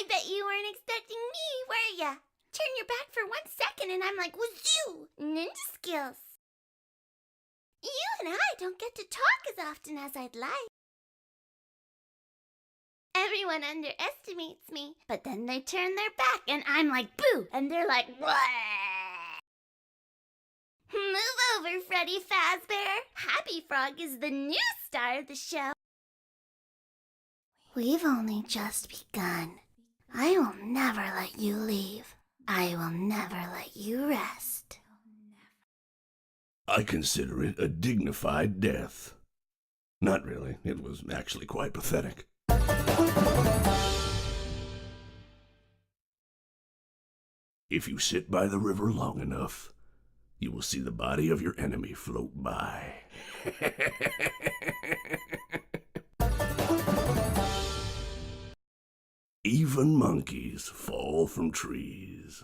bet you weren't expecting me, were ya? Turn your back for 1 second and I'm like, wazoo! Ninja skills. You and I don't get to talk as often as I'd like. Everyone underestimates me, but then they turn their back and I'm like, boo! And they're like, what? Move over, Freddy Fazbear. Happy Frog is the new star of the show. We've only just begun. I will never let you leave. I will never let you rest. I consider it a dignified death. Not really. It was actually quite pathetic. If you sit by the river long enough, you will see the body of your enemy float by. Even monkeys fall from trees.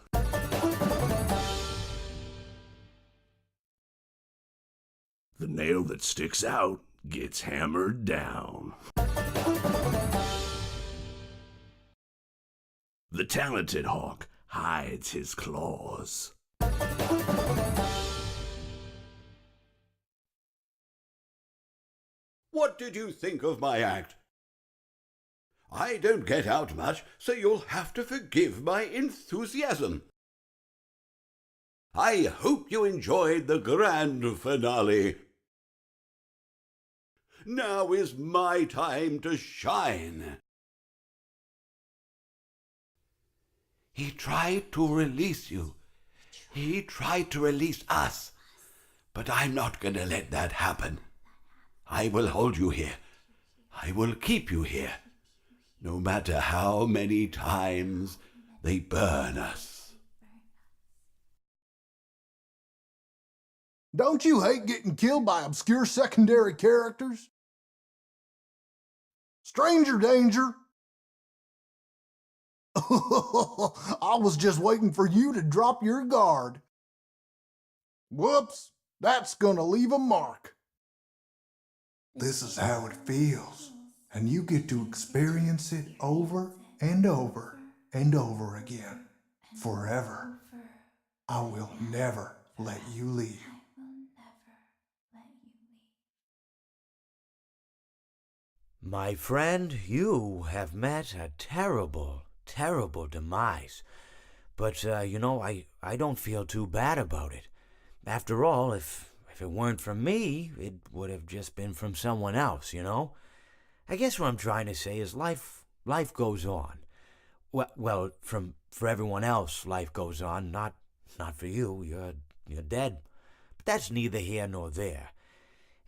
The nail that sticks out gets hammered down. The talented hawk hides his claws. What did you think of my act? I don't get out much, so you'll have to forgive my enthusiasm. I hope you enjoyed the grand finale. Now is my time to shine. He tried to release you. He tried to release us. But I'm not going to let that happen. I will hold you here. I will keep you here, no matter how many times they burn us. Don't you hate getting killed by obscure secondary characters? Stranger danger! I was just waiting for you to drop your guard. Whoops, that's gonna leave a mark. This is how it feels, and you get to experience it over and over and over again, forever. I will never let you leave. My friend, you have met a terrible, terrible demise. But, I don't feel too bad about it. After all, if it weren't from me, it would have just been from someone else, I guess what I'm trying to say is life goes on. Well, for everyone else, life goes on, not for you. You're dead. But that's neither here nor there.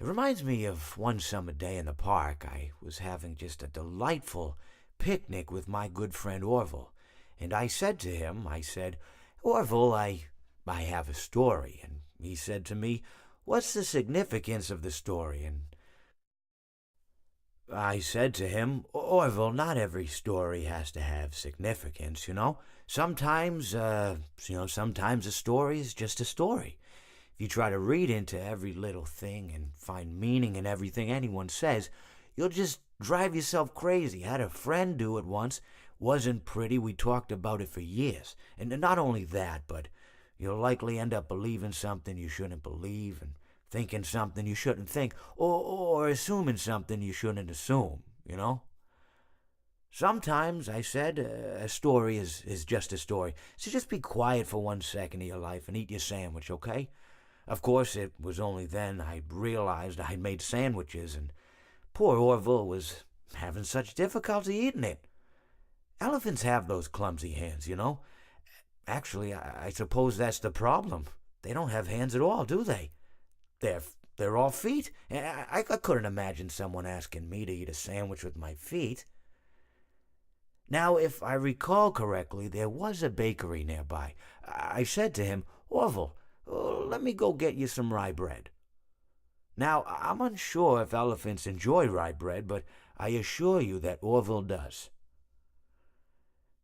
It reminds me of one summer day in the park. I was having just a delightful picnic with my good friend Orville. And I said to him, Orville, I have a story. And he said to me, what's the significance of the story? And I said to him, Orville, not every story has to have significance, Sometimes a story is just a story. If you try to read into every little thing and find meaning in everything anyone says, you'll just drive yourself crazy. I had a friend do it once. Wasn't pretty. We talked about it for years. And not only that, but you'll likely end up believing something you shouldn't believe and thinking something you shouldn't think, or assuming something you shouldn't assume, Sometimes, I said, a story is just a story. So just be quiet for 1 second of your life and eat your sandwich, okay? Of course, it was only then I realized I'd made sandwiches, and poor Orville was having such difficulty eating it. Elephants have those clumsy hands, Actually, I suppose that's the problem. They don't have hands at all, do they? They're all feet. I couldn't imagine someone asking me to eat a sandwich with my feet. Now, if I recall correctly, there was a bakery nearby. I said to him, Orville, let me go get you some rye bread. Now, I'm unsure if elephants enjoy rye bread, but I assure you that Orville does.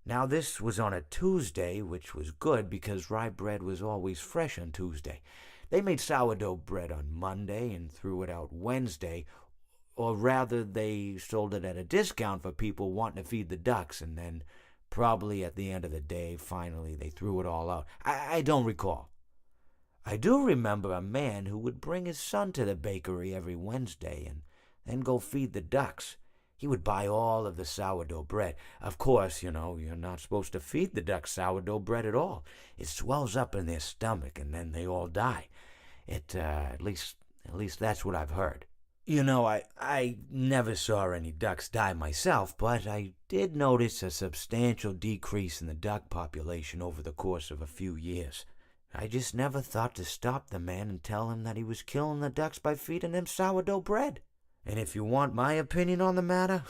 Now, this was on a Tuesday, which was good because rye bread was always fresh on Tuesday. They made sourdough bread on Monday and threw it out Wednesday, or rather, they sold it at a discount for people wanting to feed the ducks and then Probably at the end of the day, finally, they threw it all out. I don't recall. I do remember a man who would bring his son to the bakery every Wednesday and then go feed the ducks. He would buy all of the sourdough bread. Of course, you're not supposed to feed the ducks sourdough bread at all. It swells up in their stomach and then they all die. At least that's what I've heard. I never saw any ducks die myself, but I did notice a substantial decrease in the duck population over the course of a few years. I just never thought to stop the man and tell him that he was killing the ducks by feeding them sourdough bread. And if you want my opinion on the matter,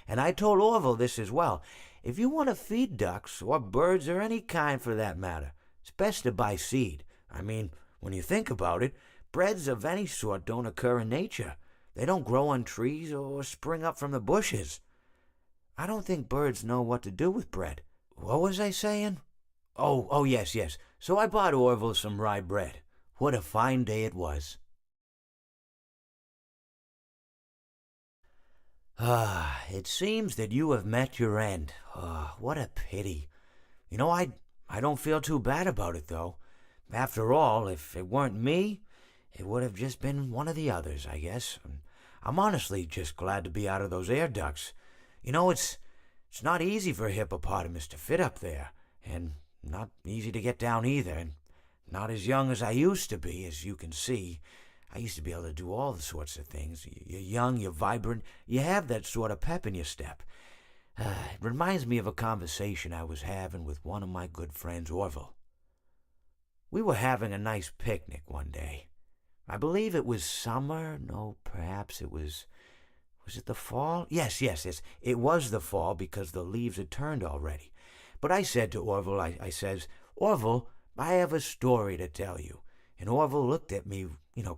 and I told Orville this as well, if you want to feed ducks, or birds, or any kind for that matter, it's best to buy seed. I mean, when you think about it, breads of any sort don't occur in nature. They don't grow on trees or spring up from the bushes. I don't think birds know what to do with bread. What was I saying? Oh, yes. So I bought Orville some rye bread. What a fine day it was. It seems that you have met your end. What a pity. I don't feel too bad about it, though. After all, if it weren't me, it would have just been one of the others, I guess. I'm honestly just glad to be out of those air ducts. It's not easy for a hippopotamus to fit up there, and not easy to get down either, and not as young as I used to be, as you can see. I used to be able to do all sorts of things. You're young, you're vibrant, you have that sort of pep in your step. It reminds me of a conversation I was having with one of my good friends, Orville. We were having a nice picnic one day. I believe it was summer. No, perhaps it was... Was it the fall? Yes. It was the fall because the leaves had turned already. But I said to Orville, I says, Orville, I have a story to tell you. And Orville looked at me,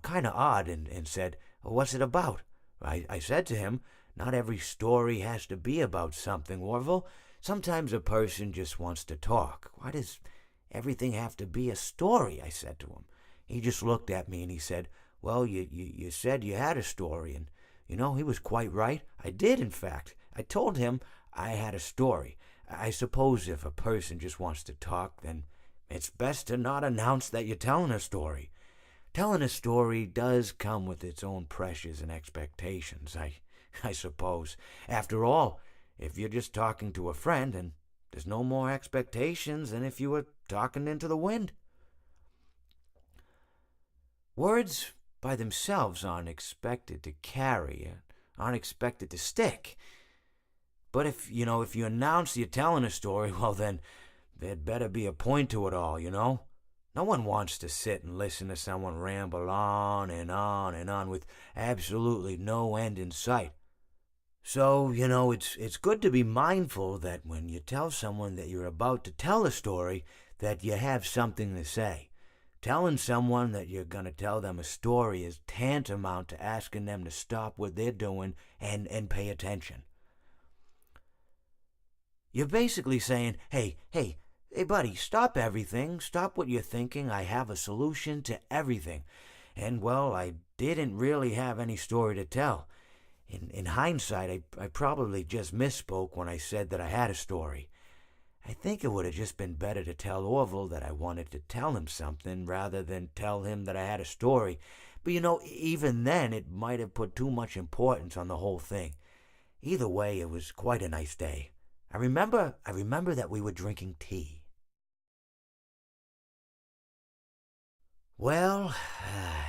kind of odd and said, what's it about? I said to him, not every story has to be about something, Orville. Sometimes a person just wants to talk. Why does everything have to be a story? I said to him. He just looked at me and he said, well, you said you had a story. And, he was quite right. I did, in fact. I told him I had a story. I suppose if a person just wants to talk, then it's best to not announce that you're telling a story. Telling a story does come with its own pressures and expectations, I suppose. After all, if you're just talking to a friend, then there's no more expectations than if you were talking into the wind. Words by themselves aren't expected to carry, aren't expected to stick. But if you announce you're telling a story, well then, there'd better be a point to it all, No one wants to sit and listen to someone ramble on and on and on with absolutely no end in sight. So, it's good to be mindful that when you tell someone that you're about to tell a story, that you have something to say. Telling someone that you're going to tell them a story is tantamount to asking them to stop what they're doing and pay attention. You're basically saying, hey, buddy, stop everything. Stop what you're thinking. I have a solution to everything. And, well, I didn't really have any story to tell. In hindsight, I probably just misspoke when I said that I had a story. I think it would have just been better to tell Orville that I wanted to tell him something rather than tell him that I had a story. But, even then, it might have put too much importance on the whole thing. Either way, it was quite a nice day. I remember that we were drinking tea. Well,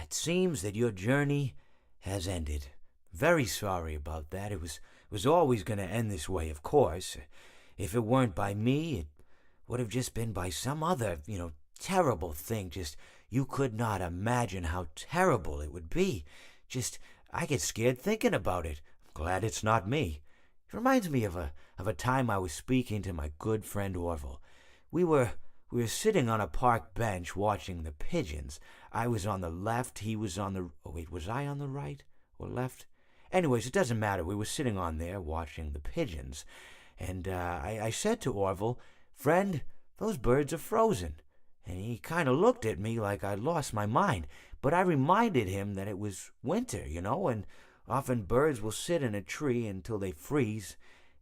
it seems that your journey has ended. Very sorry about that. It was always going to end this way, of course. If it weren't by me, it would have just been by some other, terrible thing. Just, you could not imagine how terrible it would be. Just, I get scared thinking about it. I'm glad it's not me. It reminds me of a time I was speaking to my good friend Orville. We were sitting on a park bench watching the pigeons. I was on the left, he was on the... Oh, wait, was I on the right or left? Anyways, it doesn't matter. We were sitting on there watching the pigeons. And I said to Orville, friend, those birds are frozen. And he kind of looked at me like I'd lost my mind. But I reminded him that it was winter, and often birds will sit in a tree until they freeze.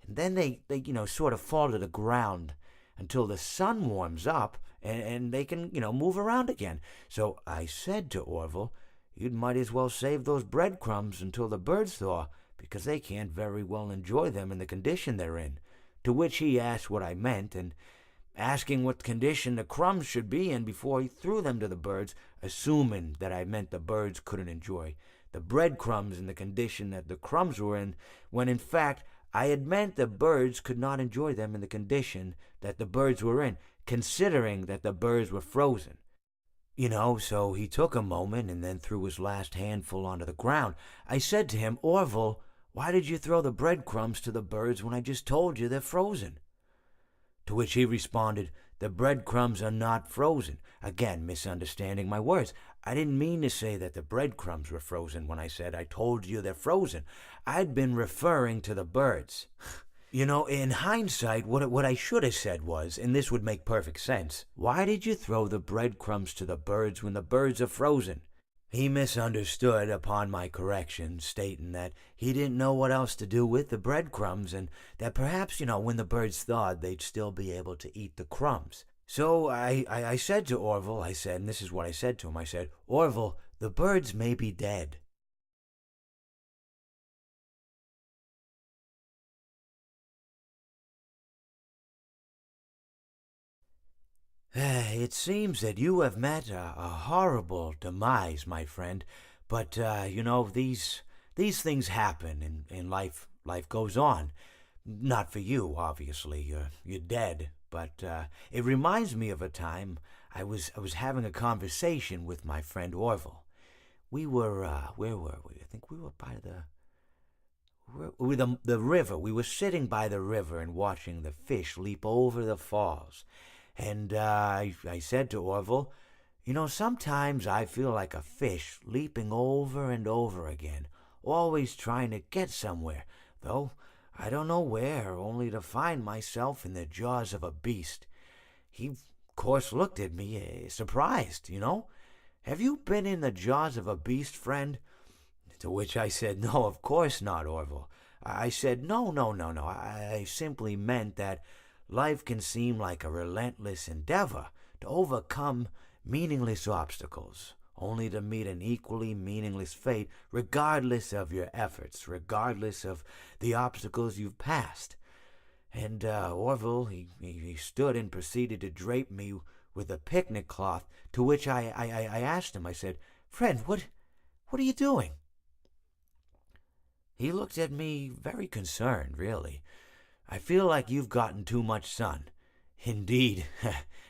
And then they sort of fall to the ground until the sun warms up and they can, move around again. So I said to Orville, "You might as well save those breadcrumbs until the birds thaw, because they can't very well enjoy them in the condition they're in." To which he asked what I meant, and asking what condition the crumbs should be in before he threw them to the birds, assuming that I meant the birds couldn't enjoy the breadcrumbs in the condition that the crumbs were in, when in fact I had meant the birds could not enjoy them in the condition that the birds were in, considering that the birds were frozen. So he took a moment and then threw his last handful onto the ground. I said to him, "Orville, why did you throw the breadcrumbs to the birds when I just told you they're frozen?" To which he responded, "The breadcrumbs are not frozen." Again, misunderstanding my words. I didn't mean to say that the breadcrumbs were frozen when I said I told you they're frozen. I'd been referring to the birds. In hindsight, what I should have said was, and this would make perfect sense, "Why did you throw the breadcrumbs to the birds when the birds are frozen?" He misunderstood upon my correction, stating that he didn't know what else to do with the breadcrumbs, and that perhaps, when the birds thawed, they'd still be able to eat the crumbs. So I said to Orville, and this is what I said to him, I said, "Orville, the birds may be dead." It seems that you have met a horrible demise, my friend. But, these things happen in life. Life goes on. Not for you, obviously. You're dead. But it reminds me of a time I was having a conversation with my friend Orville. We were, where were we? I think we were by the river. We were sitting by the river and watching the fish leap over the falls. And I said to Orville, sometimes I feel like a fish leaping over and over again, always trying to get somewhere, though I don't know where, only to find myself in the jaws of a beast. He, of course, looked at me, surprised, "Have you been in the jaws of a beast, friend?" To which I said, "No, of course not, Orville." I said, No. I simply meant that life can seem like a relentless endeavor to overcome meaningless obstacles, only to meet an equally meaningless fate, regardless of your efforts, regardless of the obstacles you've passed. And Orville, he stood and proceeded to drape me with a picnic cloth, to which I asked him, I said, "Friend, what are you doing?" He looked at me very concerned, really. "I feel like you've gotten too much sun." Indeed,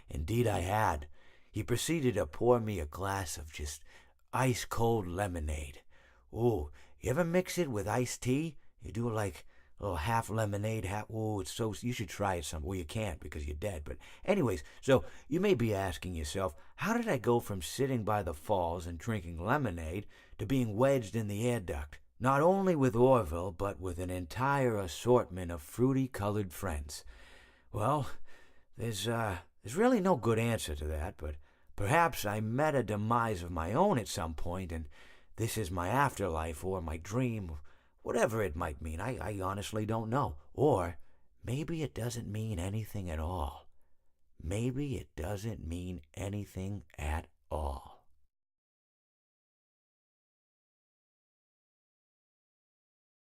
indeed I had. He proceeded to pour me a glass of just ice-cold lemonade. Ooh, you ever mix it with iced tea? You do like a little half lemonade, ooh, you should try it some. Well, you can't because you're dead. But anyways, so you may be asking yourself, how did I go from sitting by the falls and drinking lemonade to being wedged in the air duct? Not only with Orville, but with an entire assortment of fruity-colored friends. Well, there's really no good answer to that, but perhaps I met a demise of my own at some point, and this is my afterlife or my dream, whatever it might mean. I honestly don't know. Or maybe it doesn't mean anything at all. Maybe it doesn't mean anything at all.